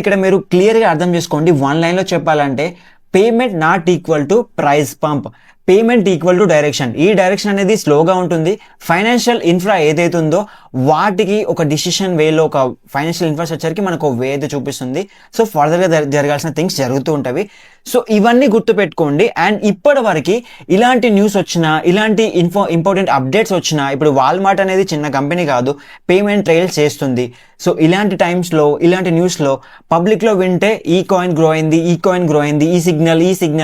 ఇక్కడ మీరు క్లియర్గా అర్థం చేసుకోండి. వన్ లైన్లో చెప్పాలంటే payment not equal to price pump, payment equal to direction. ఈ డైరెక్షన్ అనేది స్లోగా ఉంటుంది. ఫైనాన్షియల్ ఇన్ఫ్రా ఏదైతే ఉందో వాటికి ఒక డిసిషన్ వేలో, ఒక ఫైనాన్షియల్ ఇన్ఫ్రాస్ట్రక్చర్కి మనకు ఒక వే అయితే చూపిస్తుంది. సో ఫర్దర్గా జరగాల్సిన థింగ్స్ జరుగుతూ ఉంటాయి. సో ఇవన్నీ గుర్తుపెట్టుకోండి. అండ్ ఇప్పటి వరకు ఇలాంటి న్యూస్ వచ్చినా, ఇలాంటి ఇంపార్టెంట్ అప్డేట్స్ వచ్చినా, ఇప్పుడు వాల్మార్ట్ అనేది చిన్న కంపెనీ కాదు, పేమెంట్ ట్రైల్స్ చేస్తుంది. సో ఇలాంటి టైమ్స్లో, ఇలాంటి న్యూస్లో పబ్లిక్లో వింటే ఈ కాయిన్ గ్రో అయింది, ఈ కాయిన్ గ్రో అయింది, ఈ సిగ్నల్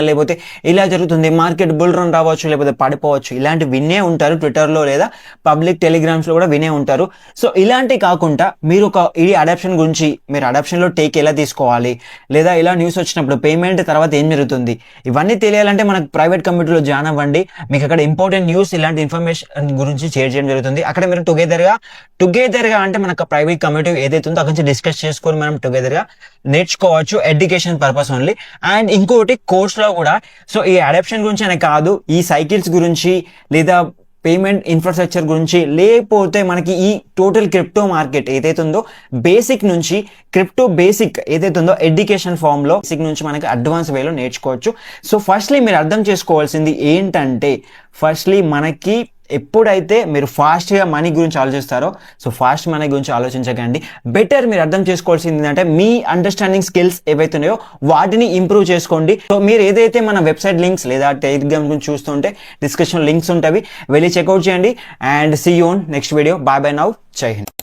లేకపోతే ఇలా జరుగుతుంది, మార్కెట్ బుల్ రన్ రావచ్చు లేకపోతే పడిపోవచ్చు, ఇలాంటి వినే ఉంటారు. ట్విట్టర్లో లేదా పబ్లిక్ టెలిగ్రామ్స్లో కూడా వినే ఉంటారు. సో ఇలాంటి కాకుండా మీరు ఒక ఈ అడాప్షన్ గురించి, మీరు అడాప్షన్లో టేక్ ఎలా తీసుకోవాలి, లేదా ఇలా న్యూస్ వచ్చినప్పుడు పేమెంట్ తర్వాత ఏం జరుగుతుంది, ఇవన్నీ తెలియాలంటే మనకు ప్రైవేట్ కమ్యూనిటీలో జాయిన్ అవ్వండి. మీకు అక్కడ ఇంపార్టెంట్ న్యూస్, ఇలాంటి ఇన్ఫర్మేషన్ గురించి షేర్ చేయడం జరుగుతుంది. అక్కడ మీరు టుగెదర్గా అంటే మనకు ప్రైవేట్ కమ్యూనిటీ ఏదైతే ఉందో అక్కడి నుంచి డిస్కస్ చేసుకొని మనం టుగెదర్గా నేర్చుకోవచ్చు, ఎడ్యుకేషన్ పర్పస్ ఓన్లీ. అండ్ ఇంకోటి కోర్స్లో కూడా, సో ఈ అడాప్షన్ గురించి అనే కాదు, ఈ సైకిల్స్ గురించి లేదా పేమెంట్ ఇన్ఫ్రాస్ట్రక్చర్ గురించి, లేకపోతే మనకి ఈ టోటల్ క్రిప్టో మార్కెట్ ఏదైతే ఉందో బేసిక్ నుంచి, క్రిప్టో బేసిక్ ఏదైతే ఉందో ఎడ్యుకేషన్ ఫామ్లో బేసిక్ నుంచి మనకి అడ్వాన్స్ వేలో నేర్చుకోవచ్చు. సో ఫస్ట్లీ మీరు అర్థం చేసుకోవాల్సింది ఏంటంటే, ఫస్ట్లీ మనకి ఎప్పుడైతే మీరు ఫాస్ట్గా మనీ గురించి ఆలోచిస్తారో, సో ఫాస్ట్ మనీ గురించి ఆలోచించకండి. బెటర్ మీరు అర్థం చేసుకోవాల్సింది ఏంటంటే మీ అండర్స్టాండింగ్ స్కిల్స్ ఏవైతే ఉన్నాయో వాటిని ఇంప్రూవ్ చేసుకోండి. సో మీరు ఏదైతే మన వెబ్సైట్ లింక్స్ లేదా టెలిగ్రామ్ గురించి చూస్తుంటే డిస్క్రిప్షన్ లింక్స్ ఉంటాయి, వెళ్ళి చెక్అవుట్ చేయండి. And see you on next video. Bye now, జై హింద్.